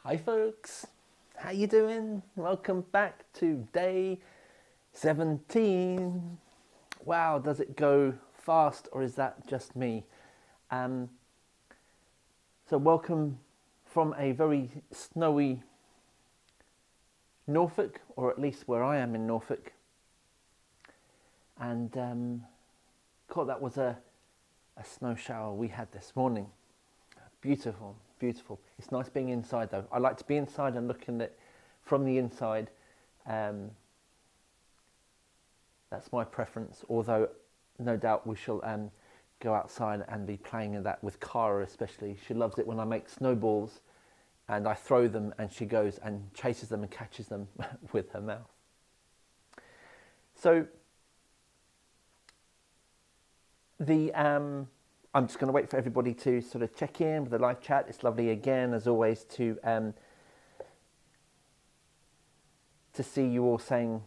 Hi folks, how you doing? Welcome back to day 17. Wow, does it go fast or is that just me? Um, so welcome from a very snowy Norfolk, or at least where I am in Norfolk. And God, that was a snow shower we had this morning. Beautiful, beautiful. It's nice being inside though. I like to be inside and looking at it from the inside. That's my preference, although no doubt we shall go outside and be playing in that with Cara especially. She loves it when I make snowballs and I throw them and she goes and chases them and catches them with her mouth. So I'm just going to wait for everybody to sort of check in with the live chat. It's lovely again, as always, to see you all saying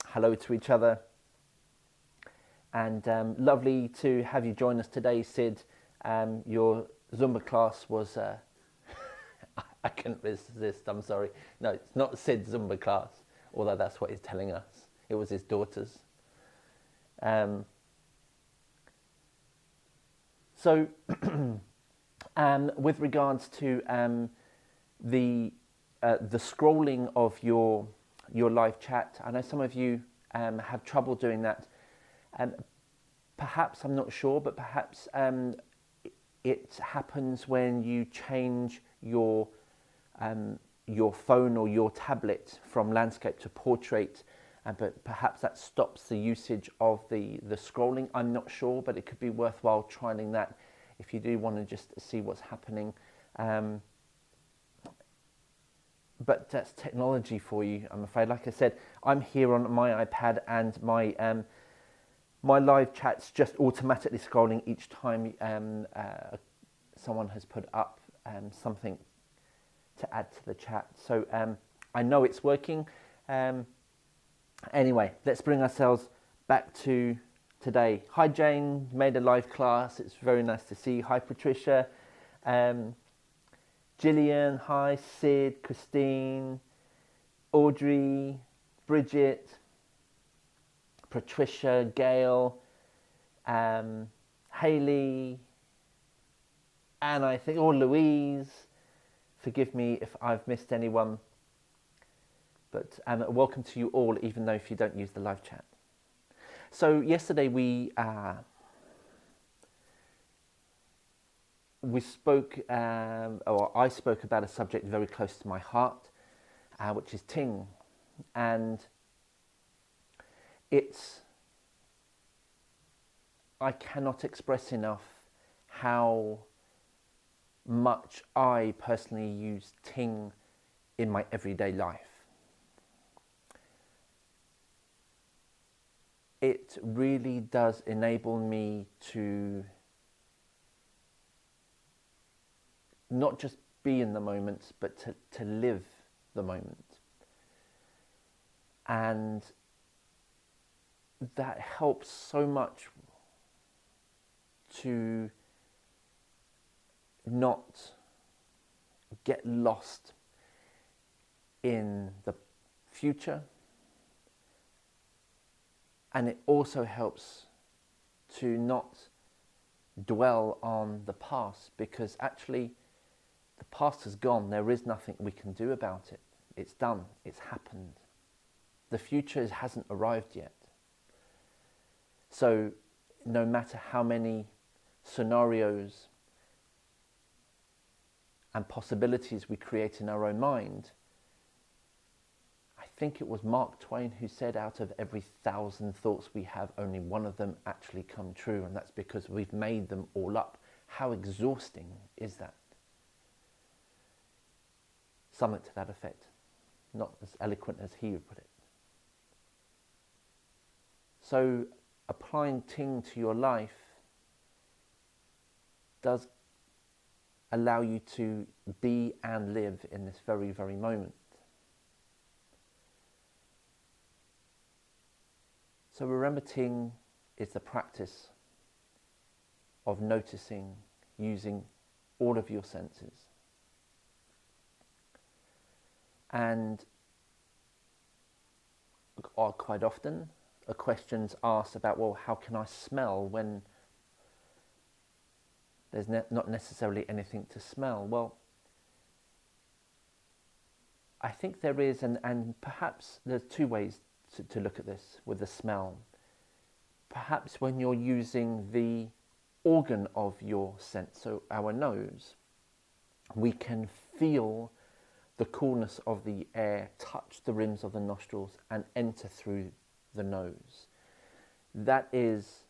hello to each other. And lovely to have you join us today, Sid. Your Zumba class was... I couldn't resist, I'm sorry. No, it's not Sid's Zumba class, although that's what he's telling us. It was his daughter's. So, with regards to the scrolling of your live chat, I know some of you have trouble doing that. Perhaps, I'm not sure, but perhaps it happens when you change your phone or your tablet from landscape to portrait, but perhaps that stops the usage of the scrolling. I'm not sure, but it could be worthwhile trying that if you do want to just see what's happening. But that's technology for you, I'm afraid. Like I said, I'm here on my iPad and my live chat's just automatically scrolling each time someone has put up something to add to the chat. So I know it's working. Anyway, let's bring ourselves back to today. Hi Jane, made a live class. It's very nice to see you. Hi Patricia. Gillian, hi Sid, Christine, Audrey, Bridget, Patricia, Gail, Hayley, and I think, or Louise. Forgive me if I've missed anyone. But welcome to you all, even though if you don't use the live chat. So yesterday we spoke, or I spoke about a subject very close to my heart, which is Ting, and I cannot express enough how much I personally use Ting in my everyday life. It really does enable me to not just be in the moment, but to live the moment. And that helps so much to not get lost in the future. And it also helps to not dwell on the past, because actually the past has gone. There is nothing we can do about it. It's done. It's happened. The future hasn't arrived yet. So no matter how many scenarios and possibilities we create in our own mind, I think it was Mark Twain who said, out of every 1,000 thoughts we have, only one of them actually come true, and that's because we've made them all up. How exhausting is that? Something to that effect. Not as eloquent as he would put it. So applying Ting to your life does allow you to be and live in this very, very moment. So remember, Ting is the practice of noticing, using all of your senses. And quite often a question's asked about, well, how can I smell when there's not necessarily anything to smell? Well, I think there is, and perhaps there's two ways to look at this with the smell. Perhaps when you're using the organ of your sense, so our nose, we can feel the coolness of the air touch the rims of the nostrils and enter through the nose. That is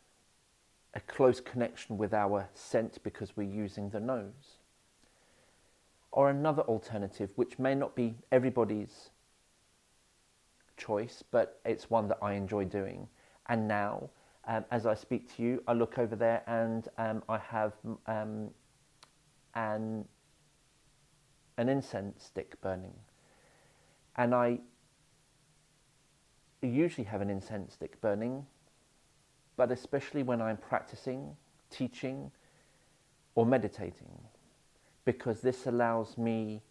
a close connection with our scent because we're using the nose. Or another alternative, which may not be everybody's choice, but it's one that I enjoy doing. And now, as I speak to you, I look over there and I have an incense stick burning. And I usually have an incense stick burning, but especially when I'm practicing, teaching, or meditating, because this allows me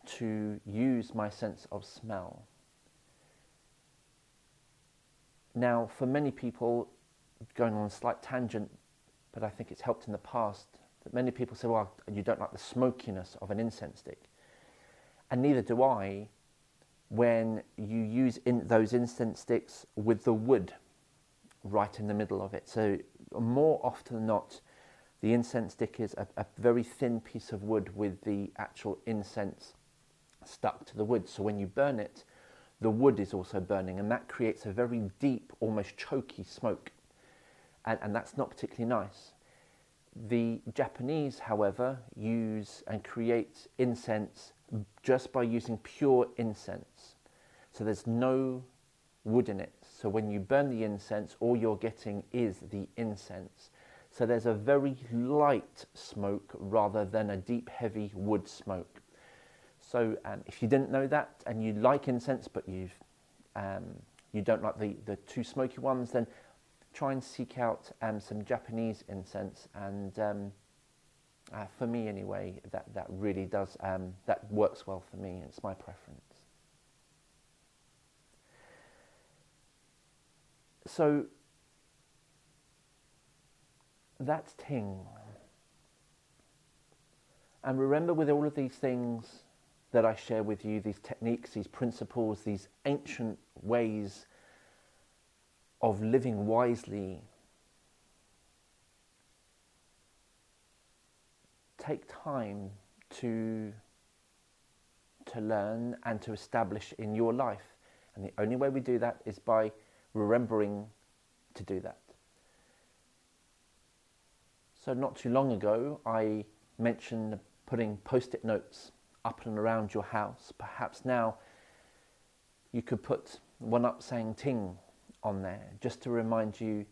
to use my sense of smell. Now, for many people, going on a slight tangent, but I think it's helped in the past, that many people say, well, you don't like the smokiness of an incense stick. And neither do I when you use those incense sticks with the wood right in the middle of it. So more often than not, the incense stick is a very thin piece of wood with the actual incense stuck to the wood. So when you burn it, the wood is also burning, and that creates a very deep, almost choky smoke. And that's not particularly nice. The Japanese, however, use and create incense just by using pure incense. So there's no wood in it. So when you burn the incense, all you're getting is the incense. So there's a very light smoke rather than a deep, heavy wood smoke. So if you didn't know that and you like incense, but you don't like the too smoky ones, then try and seek out some Japanese incense. And for me anyway, that really does, that works well for me. It's my preference. So that's Ting. And remember, with all of these things that I share with you, these techniques, these principles, these ancient ways of living wisely, take time to learn and to establish in your life. And the only way we do that is by remembering to do that. So not too long ago, I mentioned putting post-it notes up and around your house. Perhaps now you could put one up saying Ting on there, just to remind you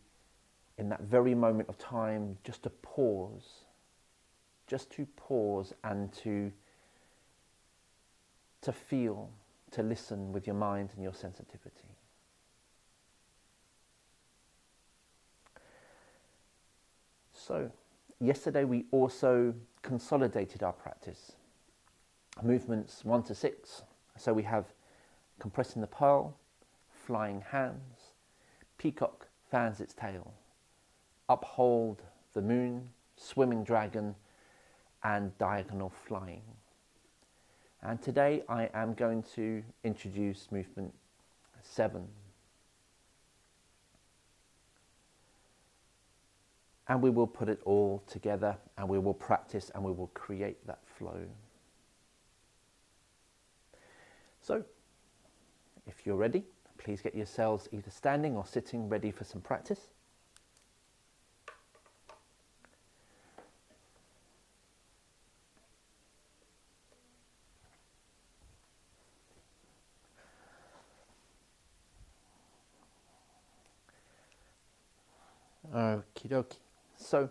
in that very moment of time, just to pause and to feel, to listen with your mind and your sensitivity. So, yesterday we also consolidated our practice. Movements 1 to 6. So we have compressing the pearl, flying hands, peacock fans its tail, uphold the moon, swimming dragon, and diagonal flying. And today I am going to introduce movement 7. And we will put it all together, and we will practice, and we will create that flow. So, if you're ready, please get yourselves either standing or sitting ready for some practice. Okie dokie. So,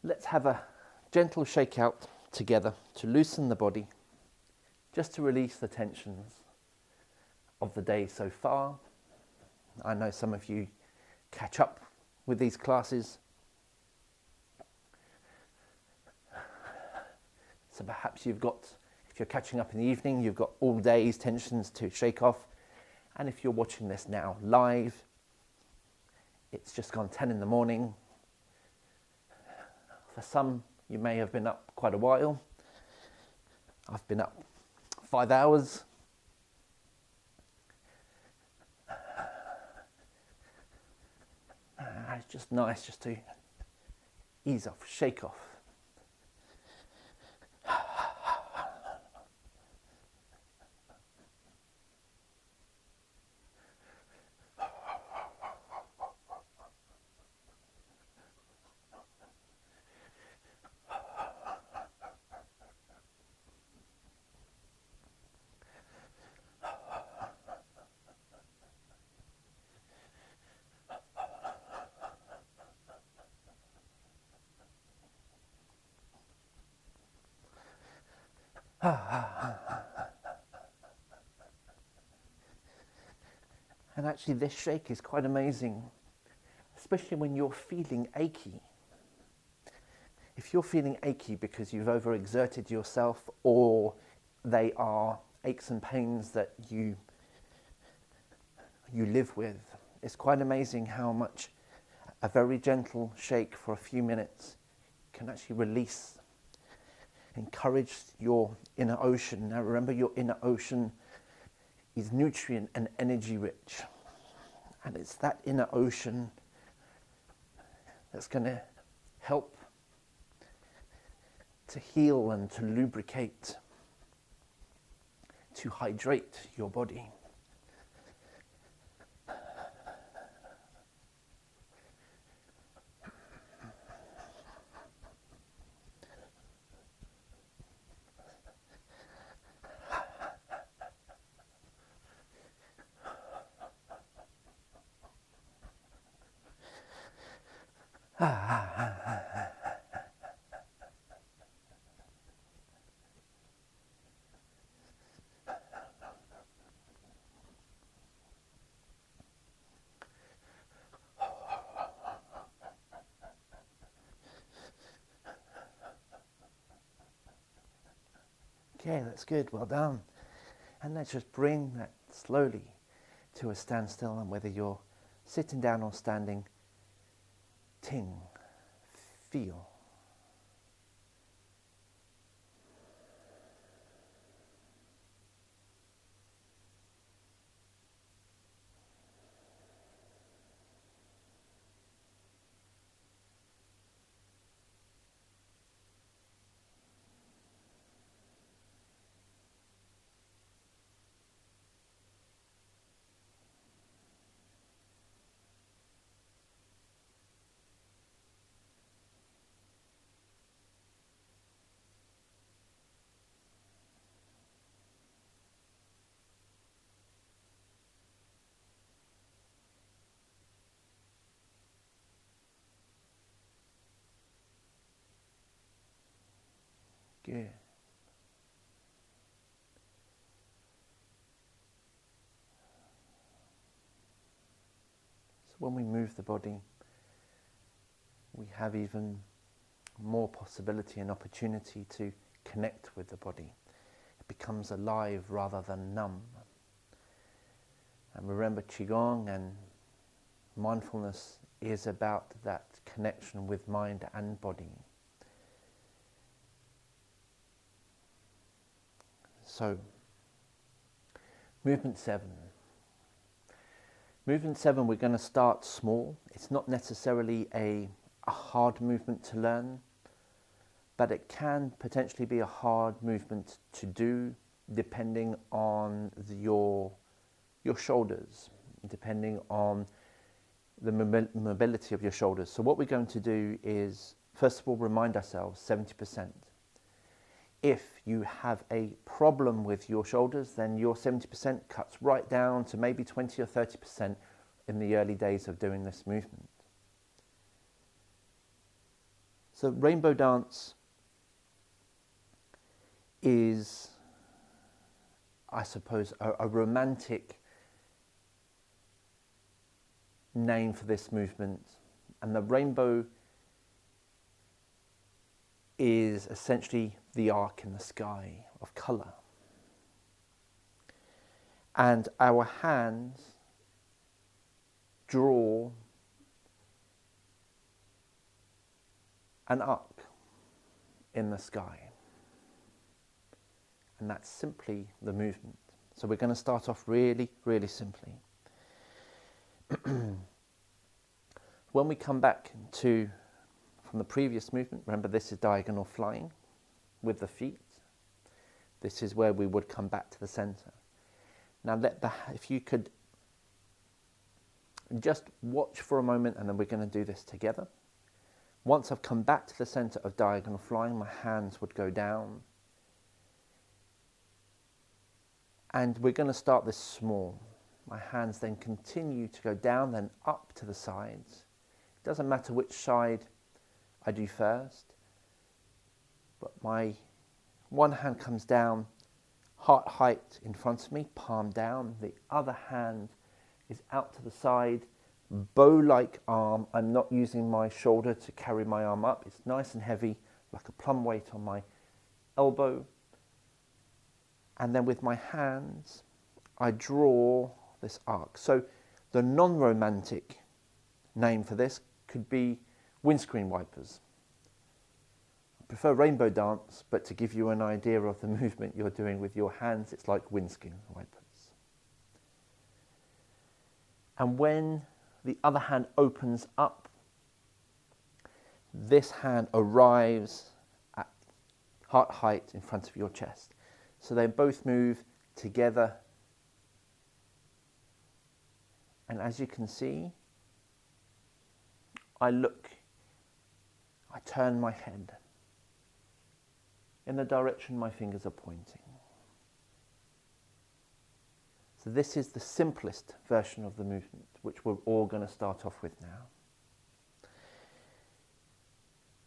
let's have a gentle shake out together to loosen the body, just to release the tensions of the day so far. I know some of you catch up with these classes, so perhaps you've got If you're catching up in the evening, you've got all day's tensions to shake off. And if you're watching this now live, it's just gone 10 in the morning. For some, you may have been up quite a while. I've been up 5 hours. It's just nice just to ease off, shake off. And actually this shake is quite amazing, especially when you're feeling achy. If you're feeling achy because you've overexerted yourself, or they are aches and pains that you live with, it's quite amazing how much a very gentle shake for a few minutes can actually release, encourage your inner ocean. Now remember, your inner ocean is nutrient and energy rich, and it's that inner ocean that's going to help to heal and to lubricate, to hydrate your body. Okay, that's good, well done. And let's just bring that slowly to a standstill, and whether you're sitting down or standing, ting, feel. Good. So when we move the body, we have even more possibility and opportunity to connect with the body. It becomes alive rather than numb. And remember, Qigong and mindfulness is about that connection with mind and body. So, movement 7. Movement 7, we're going to start small. It's not necessarily a hard movement to learn, but it can potentially be a hard movement to do depending on your shoulders, depending on the mobility of your shoulders. So what we're going to do is, first of all, remind ourselves 70%. If you have a problem with your shoulders, then your 70% cuts right down to maybe 20 or 30% in the early days of doing this movement. So rainbow dance is, I suppose, a romantic name for this movement. And the rainbow is essentially the arc in the sky of colour. And our hands draw an arc in the sky. And that's simply the movement. So we're going to start off really, really simply. When we come back from the previous movement, remember this is diagonal flying with the feet. This is where we would come back to the center. Now if you could just watch for a moment, and then we're going to do this together. Once I've come back to the center of diagonal flying, my hands would go down. And we're going to start this small. My hands then continue to go down, then up to the sides. It doesn't matter which side I do first, but my one hand comes down, heart height in front of me, palm down. The other hand is out to the side, bow-like arm. I'm not using my shoulder to carry my arm up. It's nice and heavy, like a plum weight on my elbow. And then with my hands, I draw this arc. So the non-romantic name for this could be windscreen wipers. I prefer rainbow dance, but to give you an idea of the movement you're doing with your hands, it's like windscreen wipers. And when the other hand opens up, this hand arrives at heart height in front of your chest. So they both move together. And as you can see, I turn my head in the direction my fingers are pointing. So this is the simplest version of the movement, which we're all going to start off with now.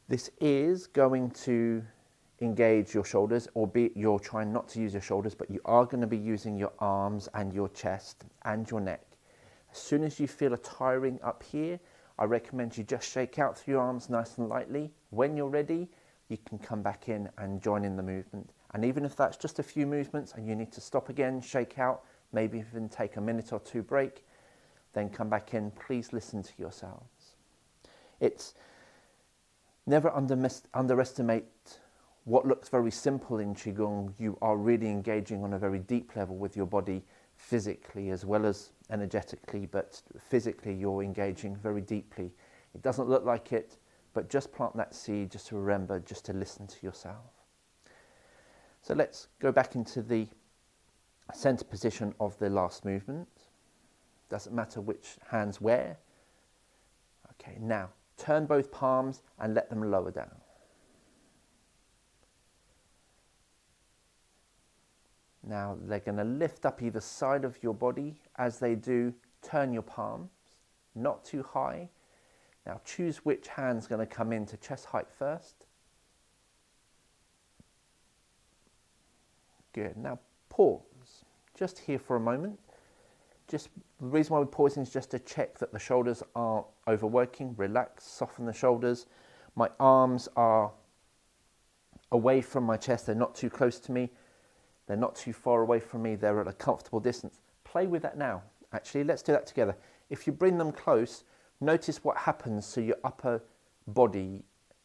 This is going to engage your shoulders, albeit you're trying not to use your shoulders, but you are going to be using your arms and your chest and your neck. As soon as you feel a tiring up here, I recommend you just shake out through your arms nice and lightly. When you're ready, you can come back in and join in the movement. And even if that's just a few movements and you need to stop again, shake out, maybe even take a minute or two break, then come back in. Please listen to yourselves. It's never underestimate what looks very simple in Qigong. You are really engaging on a very deep level with your body physically as well as energetically, but physically you're engaging very deeply. It doesn't look like it, but just plant that seed, just to remember, just to listen to yourself. So let's go back into the center position of the last movement. Doesn't matter which hands where. Okay, now turn both palms and let them lower down. Now they're going to lift up either side of your body. As they do, turn your palms, not too high. Now choose which hand's going to come into chest height first. Good. Now pause. Just here for a moment. Just the reason why we're pausing is just to check that the shoulders aren't overworking. Relax, soften the shoulders. My arms are away from my chest. They're not too close to me. They're not too far away from me. They're at a comfortable distance. Play with that now. Actually, let's do that together. If you bring them close, notice what happens to your upper body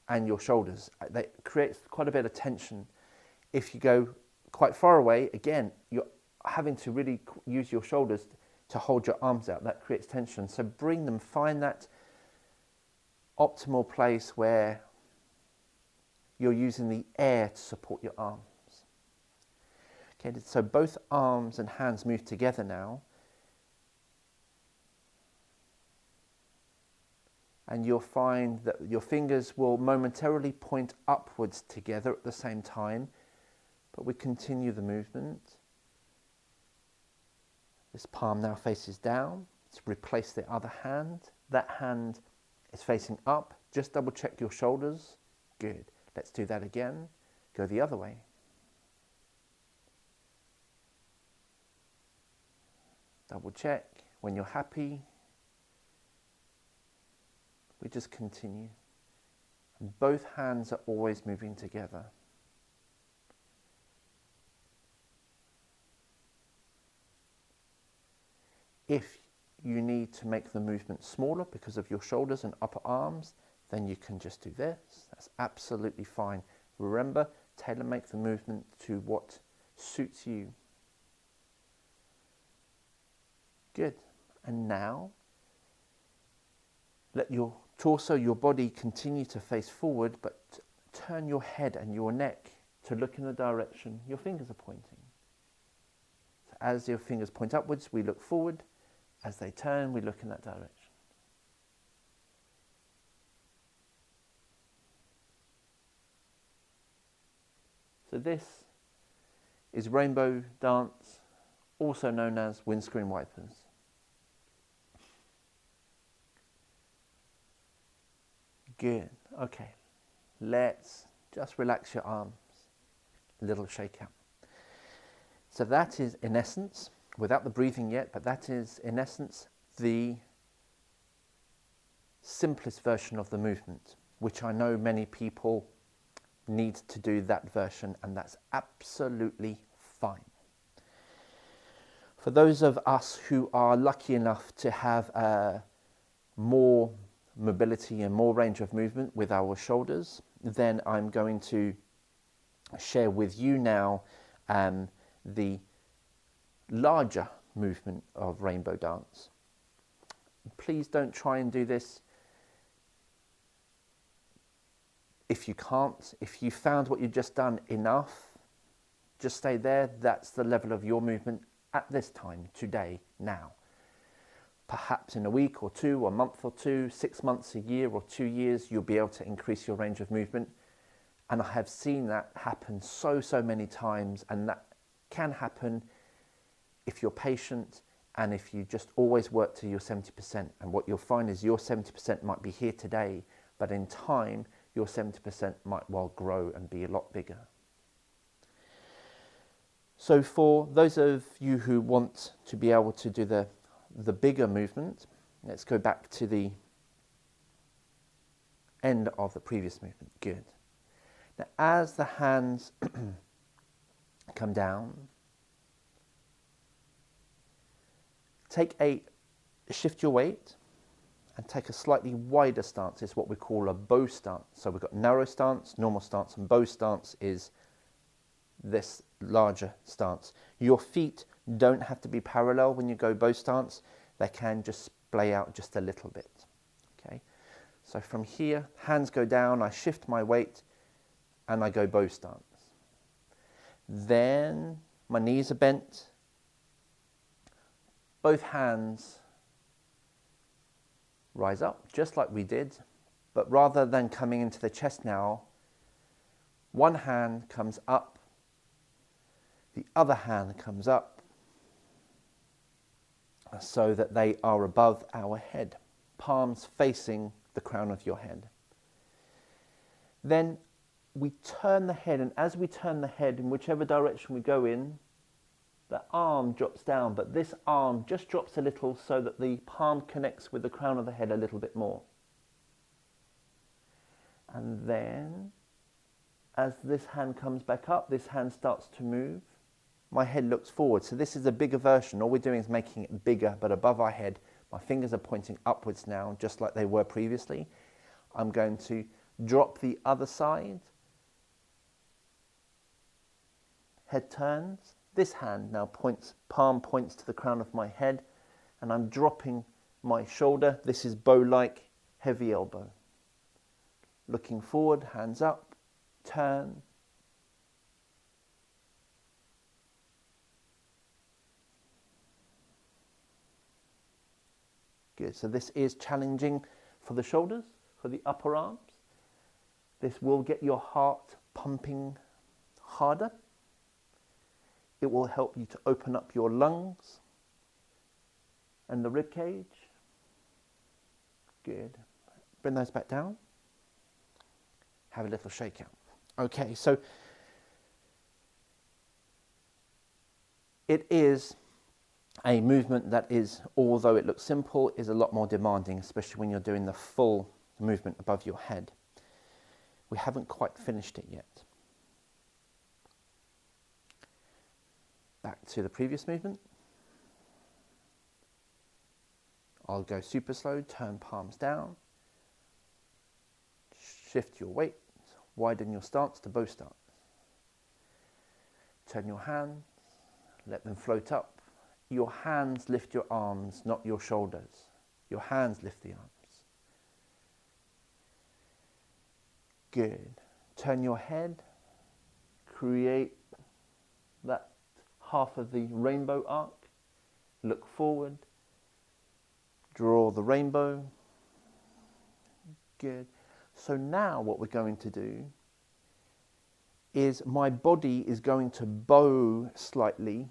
and your shoulders. That creates quite a bit of tension. If you go quite far away, again, you're having to really use your shoulders to hold your arms out. That creates tension. So bring them, find that optimal place where you're using the air to support your arms. Okay, so both arms and hands move together now. And you'll find that your fingers will momentarily point upwards together at the same time, but we continue the movement. This palm now faces down. Let's replace the other hand. That hand is facing up. Just double check your shoulders. Good. Let's do that again. Go the other way. Double check. When you're happy, we just continue. Both hands are always moving together. If you need to make the movement smaller because of your shoulders and upper arms, then you can just do this. That's absolutely fine. Remember, tailor-make the movement to what suits you. Good. And now, let your torso, your body continue to face forward, but turn your head and your neck to look in the direction your fingers are pointing. So as your fingers point upwards, we look forward. As they turn, we look in that direction. So this is rainbow dance, also known as windscreen wipers. Good. Okay. Let's just relax your arms. A little shake out. So that is, in essence, without the breathing yet, but that is, in essence, the simplest version of the movement, which I know many people need to do that version, and that's absolutely fine. For those of us who are lucky enough to have more mobility and more range of movement with our shoulders, then I'm going to share with you now the larger movement of rainbow dance. Please don't try and do this if you can't. If you found what you've just done enough, just stay there. That's the level of your movement at this time, today, now. Perhaps in a week or two, a month or two, 6 months, a year or 2 years, you'll be able to increase your range of movement. And I have seen that happen so many times, and that can happen if you're patient and if you just always work to your 70%. And what you'll find is your 70% might be here today, but in time, your 70% might well grow and be a lot bigger. So for those of you who want to be able to do the bigger movement, let's go back to the end of the previous movement. Good. Now, as the hands come down, shift your weight and take a slightly wider stance. It's what we call a bow stance. So we've got narrow stance, normal stance, and bow stance is this larger stance. Your feet don't have to be parallel when you go bow stance. They can just splay out just a little bit. Okay. So from here, hands go down, I shift my weight, and I go bow stance. Then my knees are bent. Both hands rise up, just like we did, but rather than coming into the chest now, one hand comes up, the other hand comes up, so that they are above our head, palms facing the crown of your head. Then we turn the head, and as we turn the head in whichever direction we go in, the arm drops down, but this arm just drops a little so that the palm connects with the crown of the head a little bit more. And then, as this hand comes back up, this hand starts to move. My head looks forward. So this is a bigger version. All we're doing is making it bigger, but above our head. My fingers are pointing upwards now, just like they were previously. I'm going to drop the other side. Head turns. This hand now points, palm points to the crown of my head, and I'm dropping my shoulder. This is bow-like, heavy elbow. Looking forward, hands up, turn. Good. So this is challenging for the shoulders, for the upper arms. This will get your heart pumping harder. It will help you to open up your lungs and the rib cage. Good. Bring those back down. Have a little shake out. Okay, so it is a movement that is, although it looks simple, is a lot more demanding, especially when you're doing the full movement above your head. We haven't quite finished it yet. Back to the previous movement. I'll go super slow, turn palms down, shift your weight, widen your stance to bow stance. Turn your hands, let them float up. Your hands lift your arms, not your shoulders. Your hands lift the arms. Good. Turn your head, create that half of the rainbow arc, look forward, draw the rainbow. Good. So now what we're going to do is my body is going to bow slightly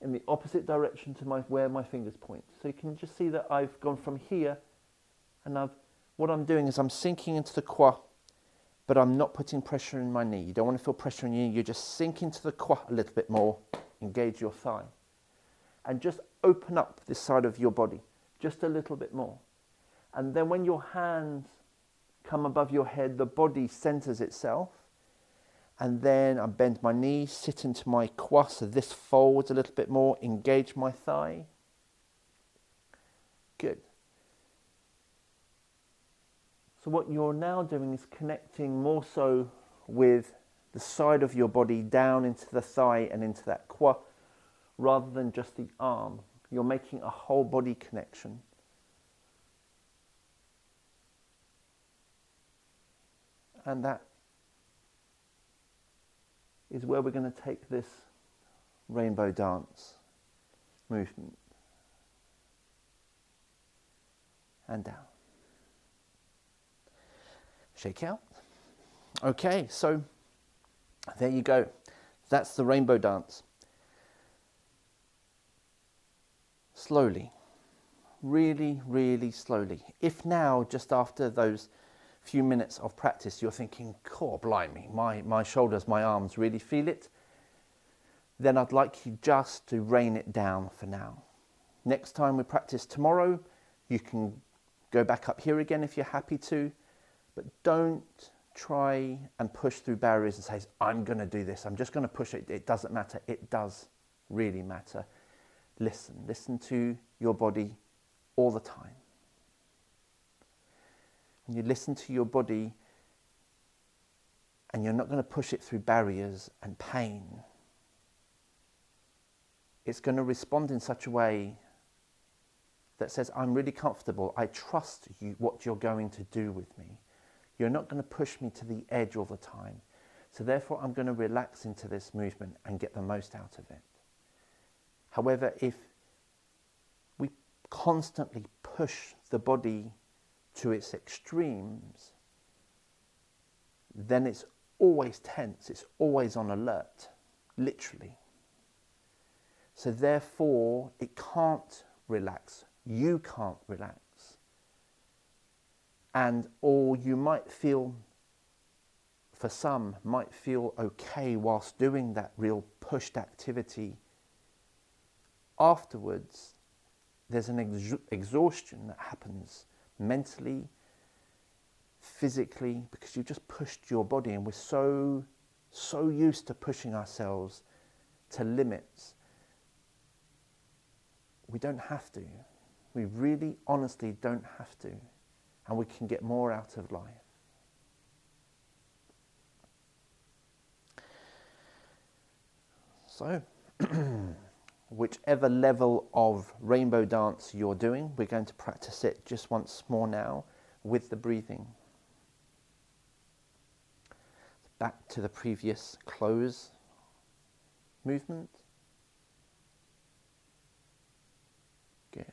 in the opposite direction to where my fingers point. So you can just see that I've gone from here and what I'm doing is I'm sinking into the qua, but I'm not putting pressure in my knee. You don't want to feel pressure in your knee, you're just sinking to the qua a little bit more, engage your thigh. And just open up this side of your body, just a little bit more. And then when your hands come above your head, the body centers itself. And then I bend my knee, sit into my qua, so this folds a little bit more, engage my thigh. Good. So what you're now doing is connecting more so with the side of your body down into the thigh and into that qua, rather than just the arm. You're making a whole body connection. And that is where we're going to take this rainbow dance movement. And down. Shake out. Okay, so there you go. That's the rainbow dance. Slowly. Really, really slowly. If now, just after those few minutes of practice, you're thinking, "God blimey, my shoulders, my arms really feel it," then I'd like you just to rein it down for now. Next time we practice tomorrow, you can go back up here again if you're happy to, but don't try and push through barriers and say, "I'm going to do this, I'm just going to push it." It doesn't matter. It does really matter. Listen to your body all the time. And you listen to your body and you're not going to push it through barriers and pain. It's going to respond in such a way that says, "I'm really comfortable. I trust you, what you're going to do with me. You're not going to push me to the edge all the time. So therefore, I'm going to relax into this movement and get the most out of it." However, if we constantly push the body to its extremes, then it's always tense, it's always on alert, literally. So therefore, it can't relax, you can't relax. Or you might feel, for some, might feel okay whilst doing that real pushed activity. Afterwards, there's an exhaustion that happens mentally, physically, because you've just pushed your body, and we're so used to pushing ourselves to limits. We don't have to. We really, honestly don't have to. And we can get more out of life. So, whichever level of rainbow dance you're doing, we're going to practice it just once more now with the breathing. Back to the previous close movement. Good.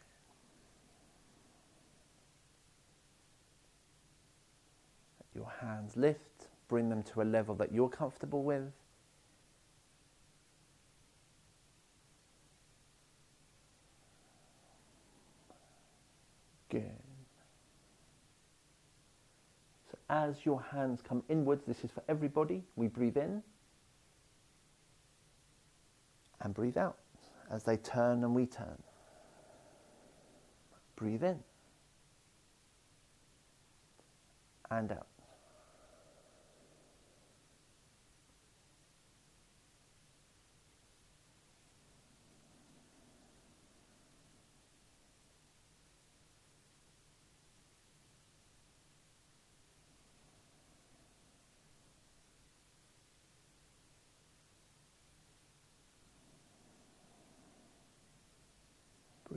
Let your hands lift, bring them to a level that you're comfortable with. Good. So as your hands come inwards, this is for everybody, we breathe in and breathe out as they turn and we turn. Breathe in and out.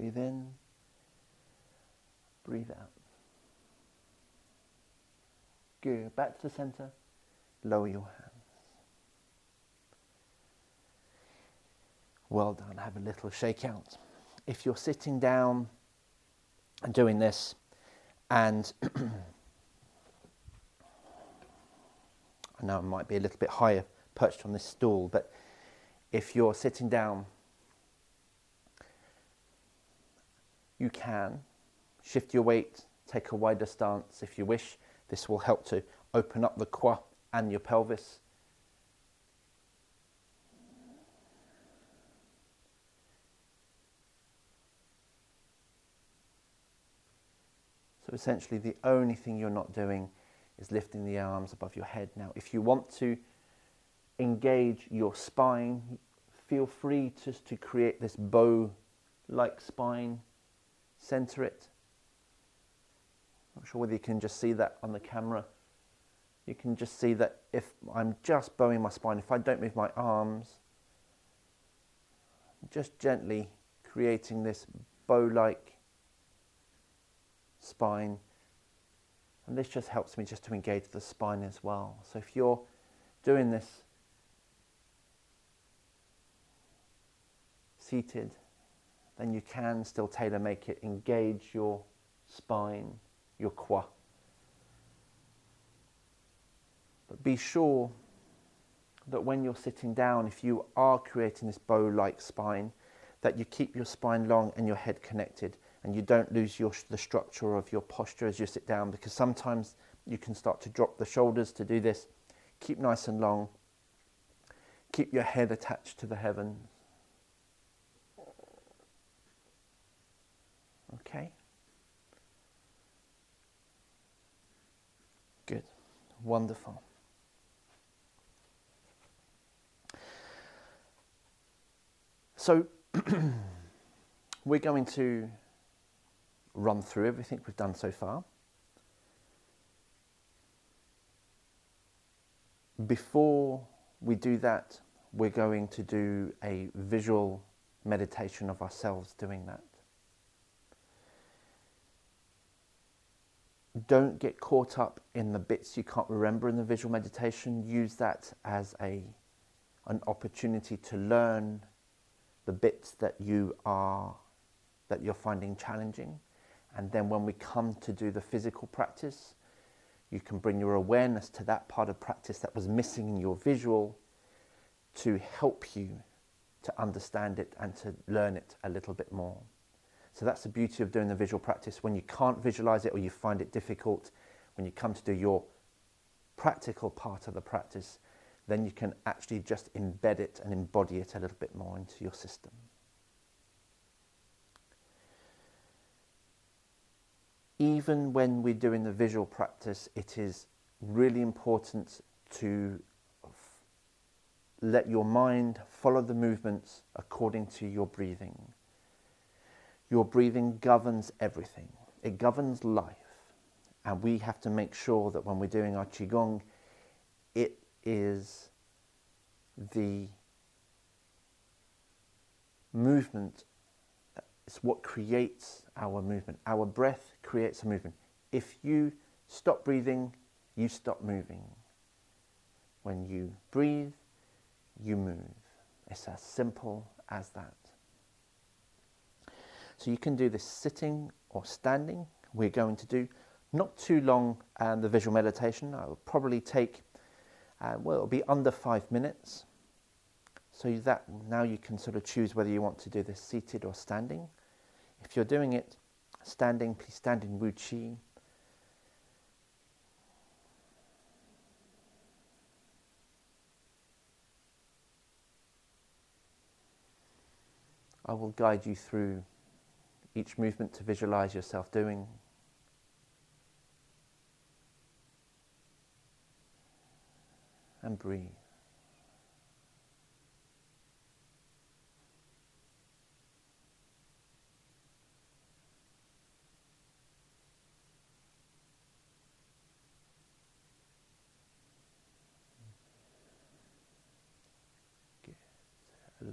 Breathe in, breathe out. Good. Back to the center. Lower your hands. Well done. Have a little shake out. If you're sitting down and doing this, and I know it might be a little bit higher perched on this stool, but if you're sitting down, you can shift your weight, take a wider stance if you wish. This will help to open up the quad and your pelvis. So essentially the only thing you're not doing is lifting the arms above your head. Now, if you want to engage your spine, feel free just to create this bow-like spine, center it. Not sure whether you can just see that on the camera. You can just see that if I'm just bowing my spine, if I don't move my arms, just gently creating this bow-like spine, and this just helps me just to engage the spine as well. So if you're doing this seated, then you can still tailor make it, engage your spine, your quad. But be sure that when you're sitting down, if you are creating this bow-like spine, that you keep your spine long and your head connected, and you don't lose the structure of your posture as you sit down, because sometimes you can start to drop the shoulders to do this. Keep nice and long. Keep your head attached to the heavens. Okay? Good. Wonderful. So we're going to run through everything we've done so far. Before we do that, we're going to do a visual meditation of ourselves doing that. Don't get caught up in the bits you can't remember in the visual meditation. Use that as an opportunity to learn the bits that you're finding challenging. And then when we come to do the physical practice, you can bring your awareness to that part of practice that was missing in your visual to help you to understand it and to learn it a little bit more. So that's the beauty of doing the visual practice. When you can't visualize it or you find it difficult, when you come to do your practical part of the practice, then you can actually just embed it and embody it a little bit more into your system. Even when we're doing the visual practice, it is really important to let your mind follow the movements according to your breathing. Your breathing governs everything. It governs life. And we have to make sure that when we're doing our Qigong, it is the movement. It's what creates our movement. Our breath creates a movement. If you stop breathing, you stop moving. When you breathe, you move. It's as simple as that. So you can do this sitting or standing. We're going to do not too long the visual meditation. I will probably take, well, it'll be under 5 minutes. So that now you can sort of choose whether you want to do this seated or standing. If you're doing it standing, please stand in Wu Qi. I will guide you through each movement to visualize yourself doing. And breathe.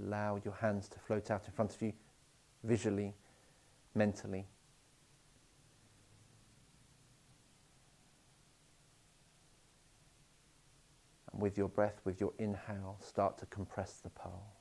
Allow your hands to float out in front of you visually mentally. And with your breath, with your inhale, start to compress the pearl.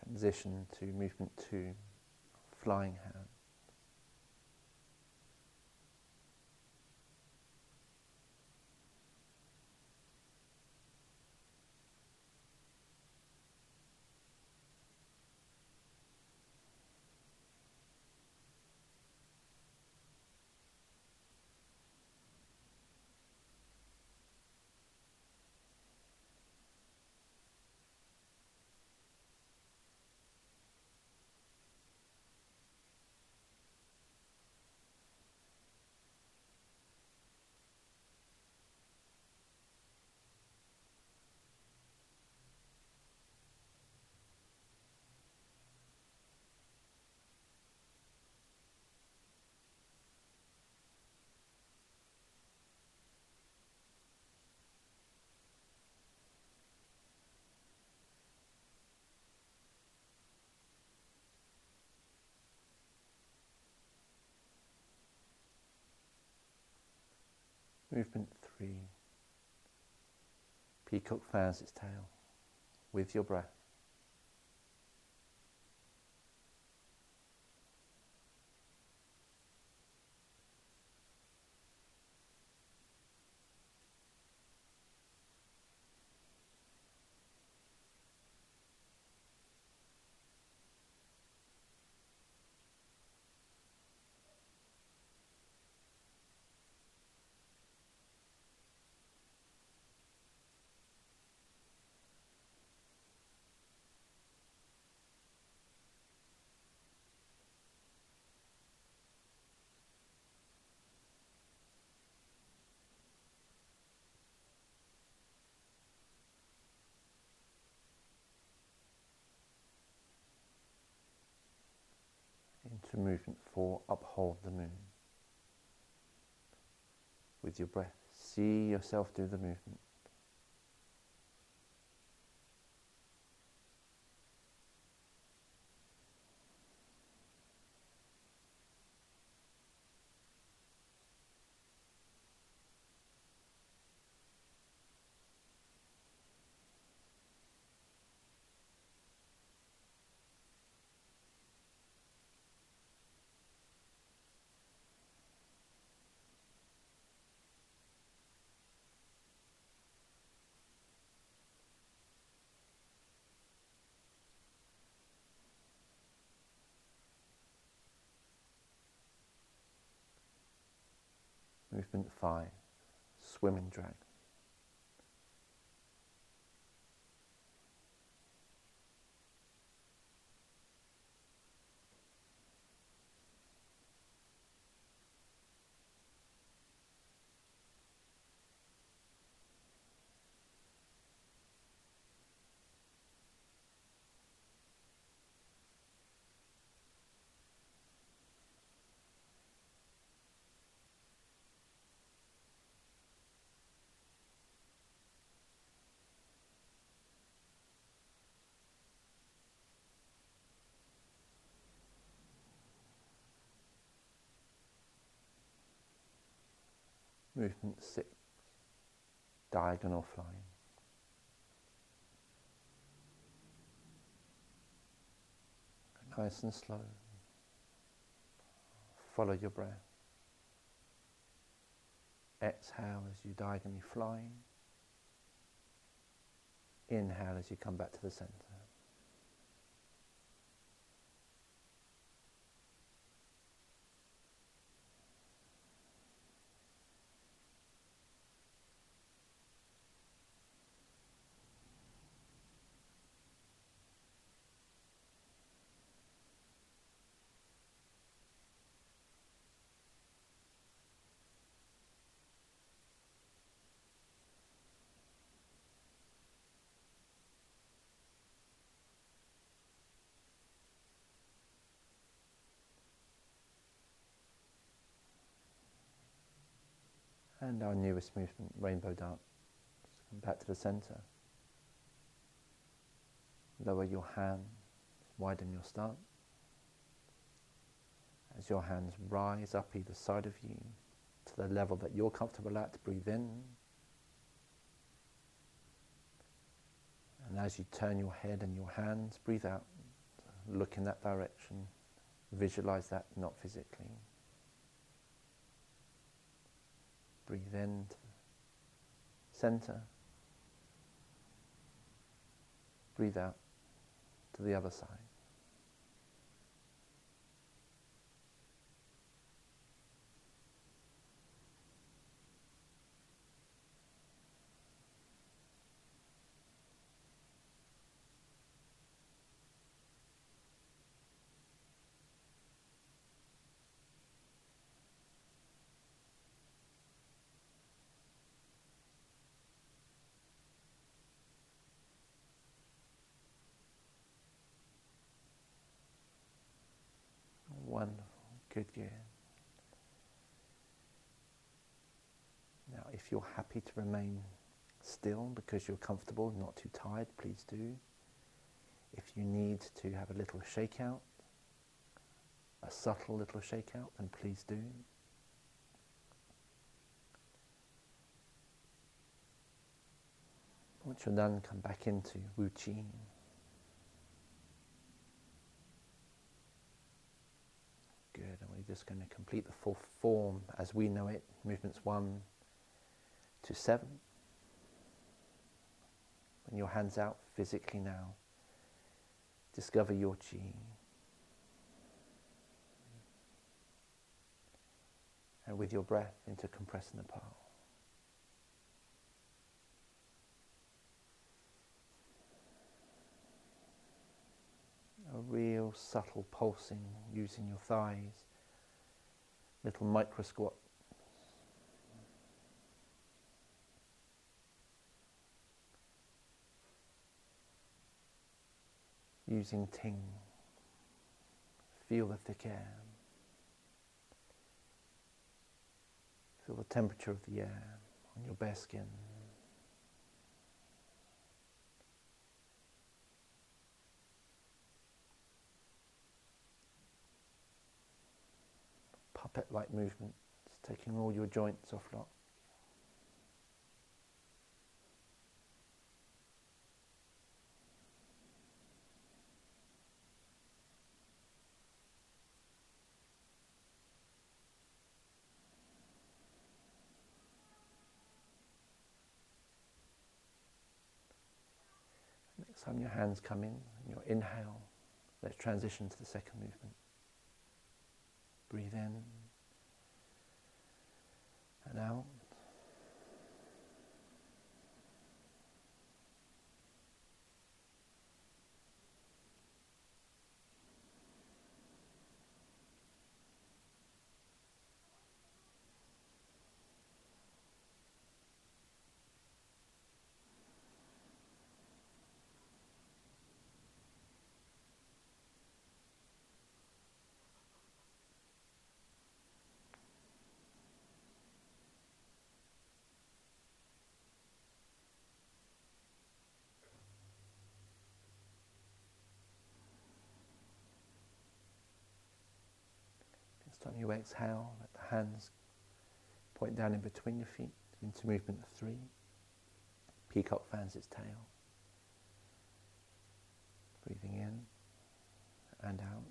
Transition to movement 2, flying hand. Movement 3, peacock fans its tail with your breath. Into movement 4, uphold the moon. With your breath, see yourself do the movement. Movement 5, swimming dragon. Movement 6, diagonal flying. Nice and slow. Follow your breath. Exhale as you diagonally fly. Inhale as you come back to the center. And our newest movement, rainbow dance. Come back to the center. Lower your hands, widen your stance. As your hands rise up either side of you to the level that you're comfortable at, breathe in. And as you turn your head and your hands, breathe out. Look in that direction. Visualize that, not physically. Breathe in to the center. Breathe out to the other side. Wonderful, good. Now, if you're happy to remain still because you're comfortable, not too tired, please do. If you need to have a little shakeout, a subtle little shakeout, then please do. Once you're done, come back into Wu Qi. Good, and we're just going to complete the full form as we know it, movements 1 to 7. Bring your hands out physically now. Discover your Qi. And with your breath into compress Nepal. A real subtle pulsing using your thighs, little micro squat. Using Ting, feel the thick air, feel the temperature of the air on your bare skin. Puppet-like movements, taking all your joints off lock. Next time your hands come in, your inhale, let's transition to the second movement. Breathe in and out. Next time you exhale, let the hands point down in between your feet into movement 3. Peacock fans its tail. Breathing in and out.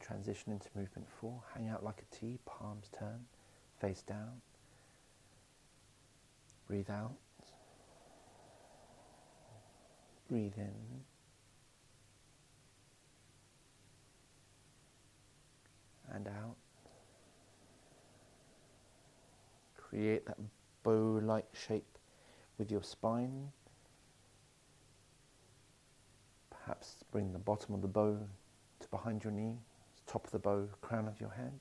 transition into movement 4. Hang out like a T, palms turn, face down. Breathe out. Breathe in. And out. Create that bow-like shape with your spine. Perhaps bring the bottom of the bow to behind your knee, top of the bow, crown of your head.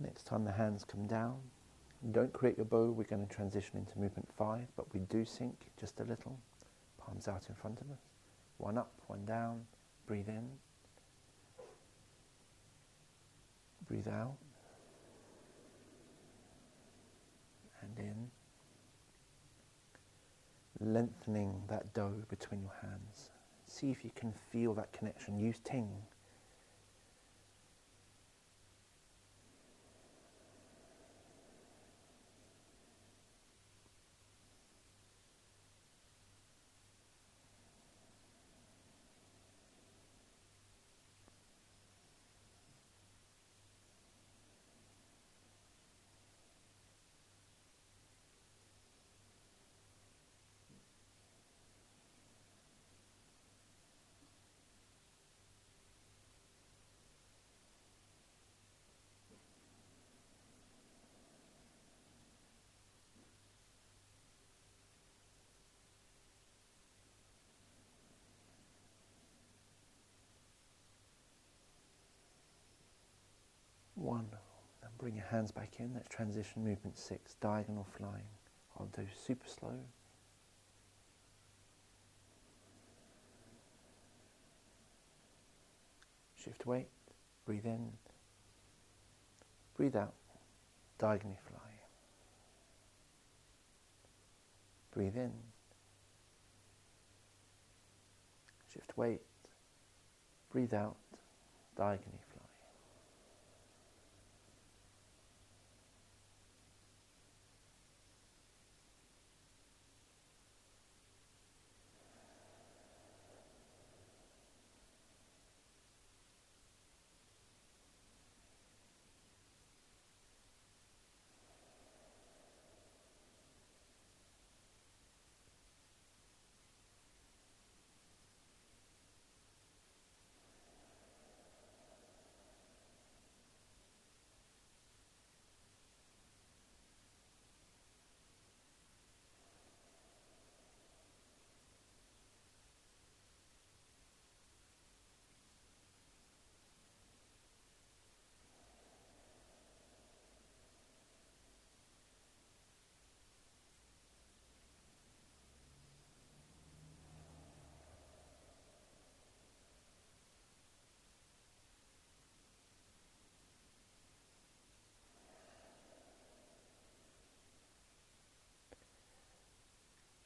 Next time the hands come down, don't create your bow. We're going to transition into movement 5, but we do sink just a little. Palms out in front of us. One up, one down. Breathe in. Breathe out. And in. Lengthening that dough between your hands. See if you can feel that connection. Use Ting. Wonderful. Then bring your hands back in. Let's transition movement 6, diagonal flying. I'll do super slow. Shift weight. Breathe in. Breathe out. Diagonally fly. Breathe in. Shift weight. Breathe out. Diagonally fly.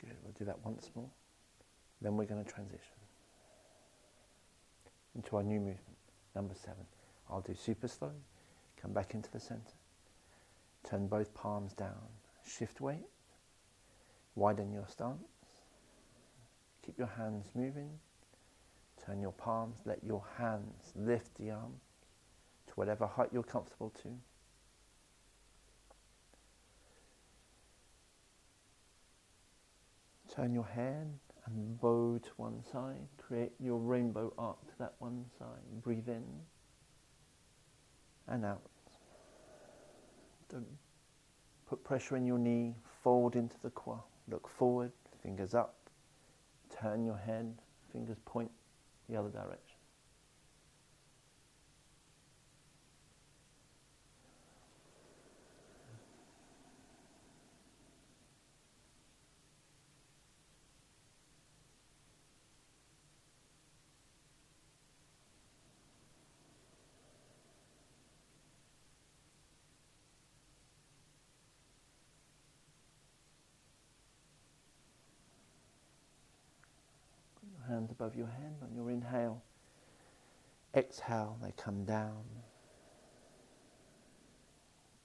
Good, we'll do that once more. Then we're going to transition into our new movement, number 7. I'll do super slow, come back into the center, turn both palms down, shift weight, widen your stance, keep your hands moving, turn your palms, let your hands lift the arms to whatever height you're comfortable to. Turn your head and bow to one side. Create your rainbow arc to that one side. Breathe in and out. Don't put pressure in your knee. Fold into the quad. Look forward, fingers up. turn your head, fingers point the other direction. Hands above your head on your inhale. Exhale, they come down.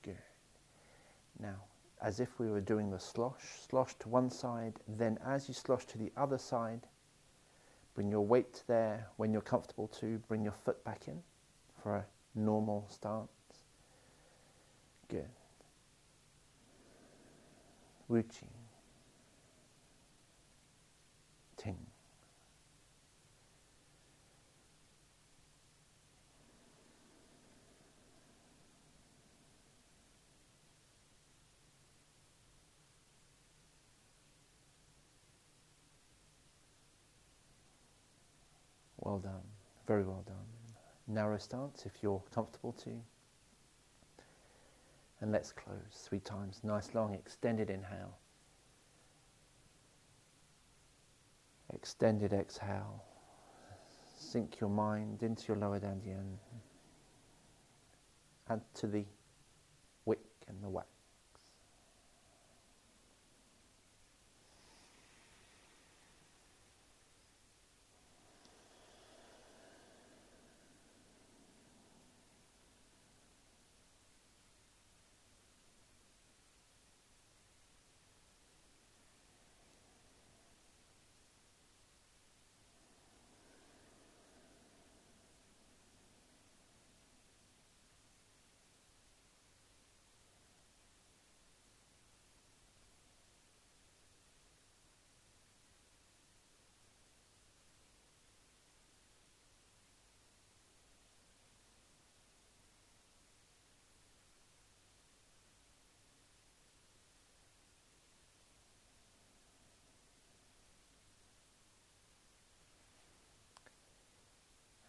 Good. Now, as if we were doing the slosh to one side, then as you slosh to the other side, bring your weight there. When you're comfortable to, bring your foot back in for a normal stance. Good. Wuchi. Ting. Well done, very well done. Narrow stance if you're comfortable to. And let's close 3 times. Nice long extended inhale. Extended exhale. Sink your mind into your lower dantian. Add to the wick and the wax.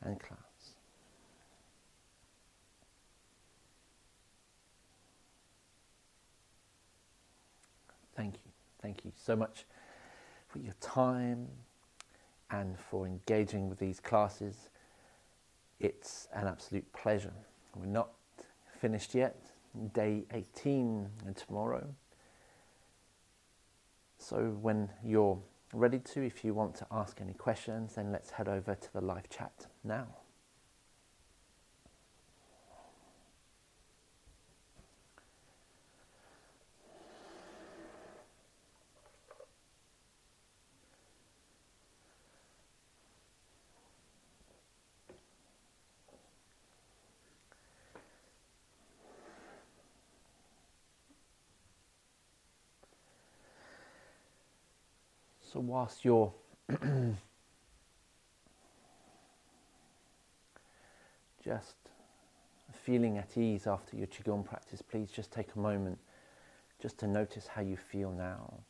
And close. Thank you so much for your time and for engaging with these classes. It's an absolute pleasure. We're not finished yet. Day 18 and tomorrow. So when you're ready to, if you want to ask any questions, then let's head over to the live chat now. So whilst you're just feeling at ease after your Qigong practice, please just take a moment just to notice how you feel now.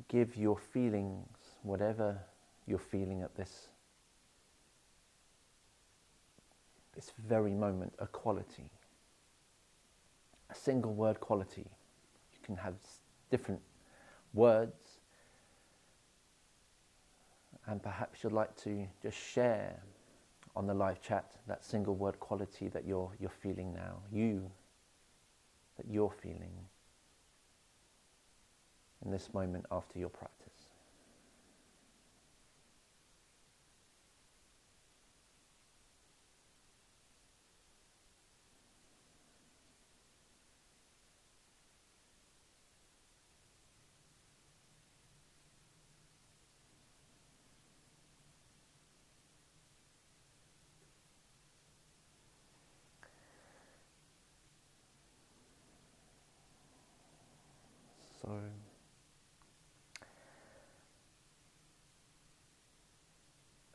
Give your feelings, whatever you're feeling at this very moment, a quality, a single word quality. You can have different words, and perhaps you'd like to just share on the live chat that single word quality that you're feeling now, that you're feeling in this moment after your practice. So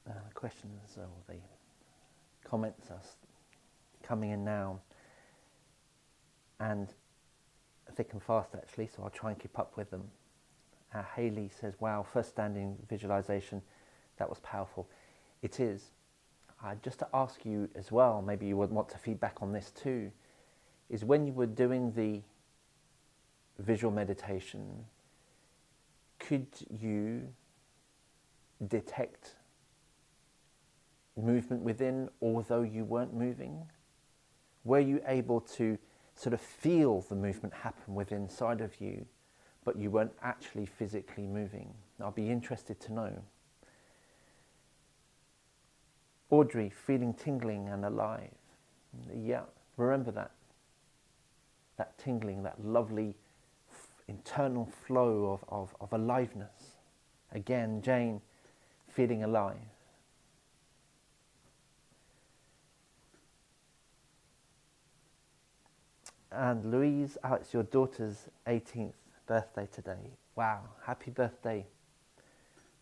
the questions or the comments are coming in now, and thick and fast actually, so I'll try and keep up with them. Haley says, wow, first standing visualization, that was powerful. It is. Just to ask you as well, maybe you would want to feedback on this too, is when you were doing the visual meditation, could you detect movement within although you weren't moving? Were you able to sort of feel the movement happen within inside of you, but you weren't actually physically moving? I'll be interested to know. Audrey, feeling tingling and alive. Yeah, remember that. That tingling, that lovely internal flow of aliveness. Again, Jane, feeling alive. And Louise, it's your daughter's 18th birthday today. Wow, happy birthday,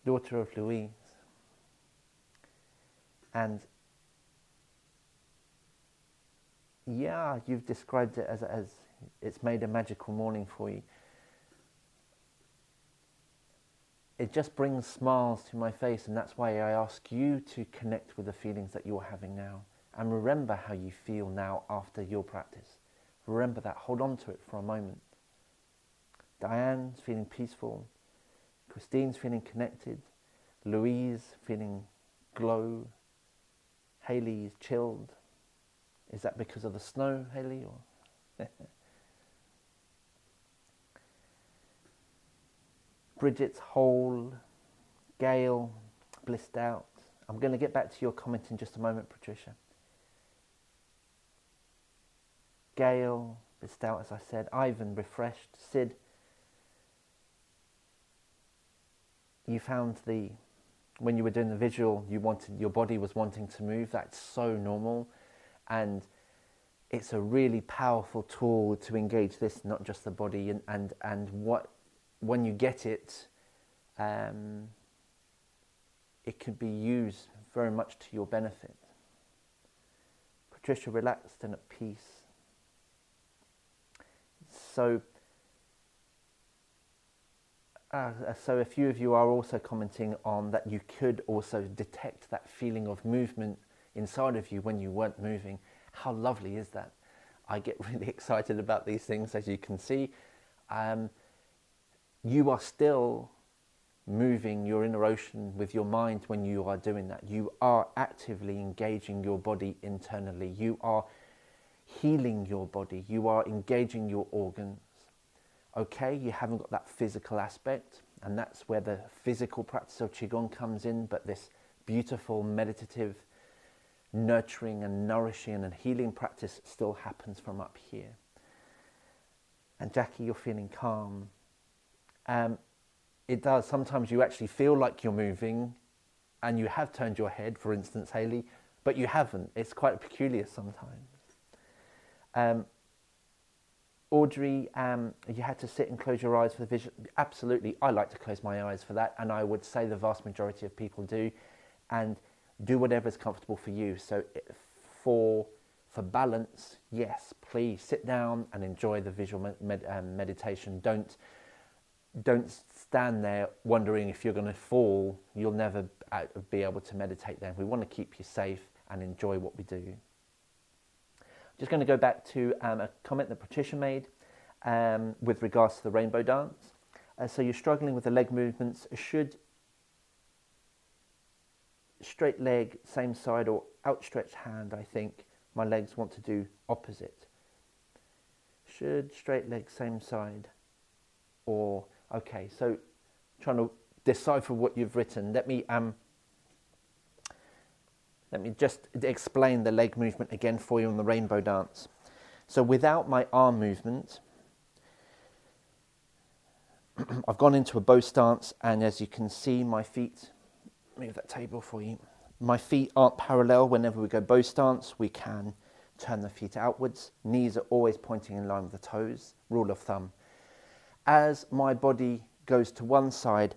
daughter of Louise. And yeah, you've described it as it's made a magical morning for you. It just brings smiles to my face, and that's why I ask you to connect with the feelings that you're having now. And remember how you feel now after your practice. Remember that, hold on to it for a moment. Diane's feeling peaceful. Christine's feeling connected. Louise feeling glow. Haley's chilled. Is that because of the snow, Haley? Or Bridget's whole. Gail, blissed out. I'm going to get back to your comment in just a moment, Patricia. Gail, blissed out, as I said. Ivan, refreshed. Sid, you found when you were doing the visual, your body was wanting to move. That's so normal. And it's a really powerful tool to engage this, not just the body. And when you get it, it can be used very much to your benefit. Patricia, relaxed and at peace. So a few of you are also commenting on that you could also detect that feeling of movement inside of you when you weren't moving. How lovely is that? I get really excited about these things, as you can see. You are still moving your inner ocean with your mind when you are doing that. You are actively engaging your body internally. You are healing your body. You are engaging your organs. Okay, you haven't got that physical aspect, and that's where the physical practice of Qigong comes in, but this beautiful meditative nurturing and nourishing and healing practice still happens from up here. And Jackie, you're feeling calm. It does. Sometimes you actually feel like you're moving and you have turned your head, for instance, Haley, but you haven't. It's quite peculiar sometimes. Audrey, you had to sit and close your eyes for the vision. Absolutely, I like to close my eyes for that, and I would say the vast majority of people do, and do whatever is comfortable for you. So for balance, yes, please sit down and enjoy the visual meditation. Don't stand there wondering if you're going to fall. You'll never be able to meditate then. We want to keep you safe and enjoy what we do. Just going to go back to a comment that Patricia made with regards to the rainbow dance. So you're struggling with the leg movements. Should straight leg, same side, or outstretched hand, I think my legs want to do opposite. Should straight leg, same side, or, okay, so trying to decipher what you've written. Let me just explain the leg movement again for you on the rainbow dance. So without my arm movement, I've gone into a bow stance, and as you can see, my feet, move that table for you. My feet aren't parallel. Whenever we go bow stance, we can turn the feet outwards. Knees are always pointing in line with the toes, rule of thumb. As my body goes to one side,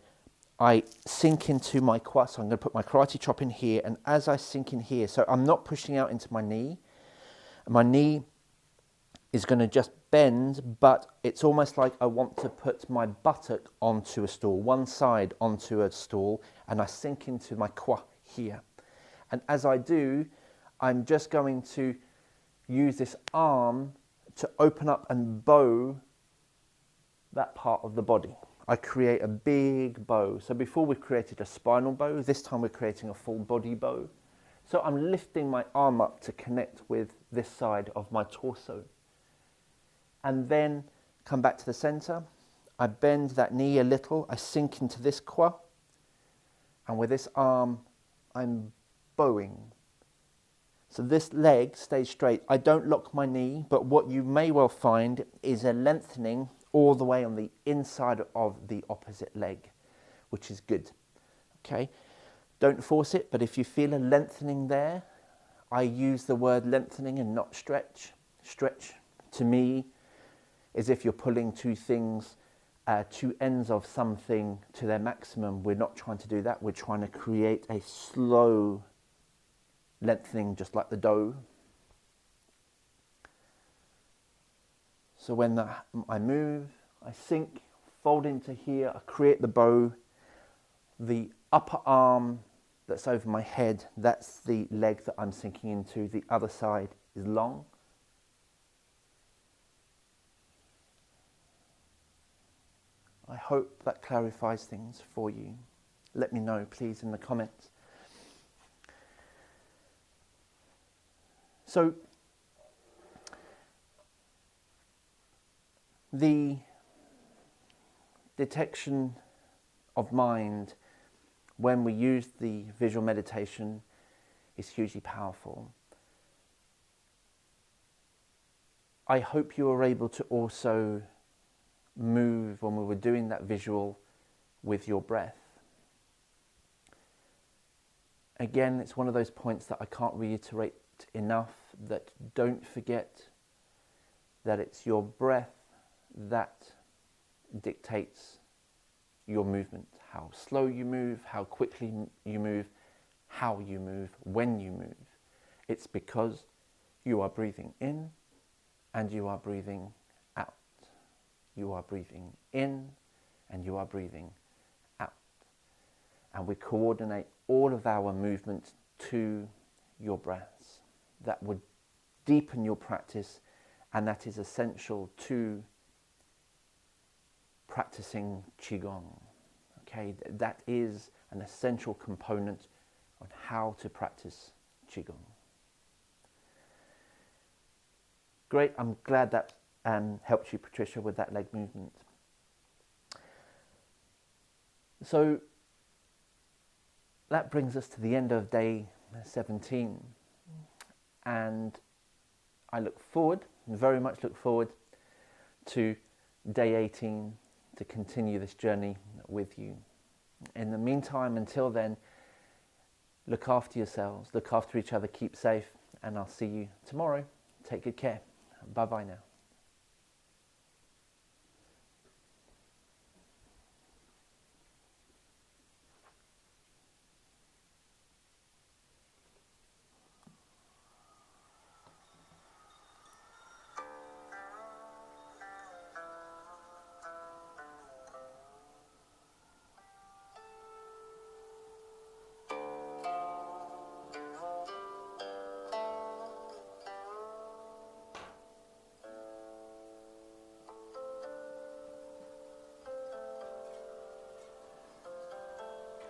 I sink into my quad, so I'm going to put my karate chop in here, and as I sink in here, so I'm not pushing out into my knee is going to just bend, but it's almost like I want to put my buttock onto a stool, one side onto a stool, and I sink into my kwa here. And as I do, I'm just going to use this arm to open up and bow that part of the body. I create a big bow. So before we created a spinal bow, this time we're creating a full body bow. So I'm lifting my arm up to connect with this side of my torso. And then come back to the center. I bend that knee a little. I sink into this kwa. And with this arm, I'm bowing. So this leg stays straight. I don't lock my knee, but what you may well find is a lengthening all the way on the inside of the opposite leg, which is good. Okay, don't force it, but if you feel a lengthening there, I use the word lengthening and not stretch. Stretch, to me, is if you're pulling two things, two ends of something to their maximum. We're not trying to do that. We're trying to create a slow lengthening, just like the dough. So when I move, I sink, fold into here, I create the bow. The upper arm that's over my head, that's the leg that I'm sinking into. The other side is long. I hope that clarifies things for you. Let me know, please, in the comments. So, the detection of mind when we use the visual meditation is hugely powerful. I hope you were able to also move when we were doing that visual with your breath. Again, it's one of those points that I can't reiterate enough, that don't forget that it's your breath that dictates your movement, how slow you move, how quickly you move, how you move, when you move. It's because you are breathing in and you are breathing out. You are breathing in and you are breathing out. And we coordinate all of our movement to your breaths. That would deepen your practice, and that is essential to practicing Qigong. Okay, that is an essential component on how to practice Qigong. Great, I'm glad that helped you, Patricia, with that leg movement. So that brings us to the end of day 17. And I very much look forward to day 18 to continue this journey with you. In the meantime, until then, look after yourselves, look after each other, keep safe, and I'll see you tomorrow. Take good care. Bye-bye now.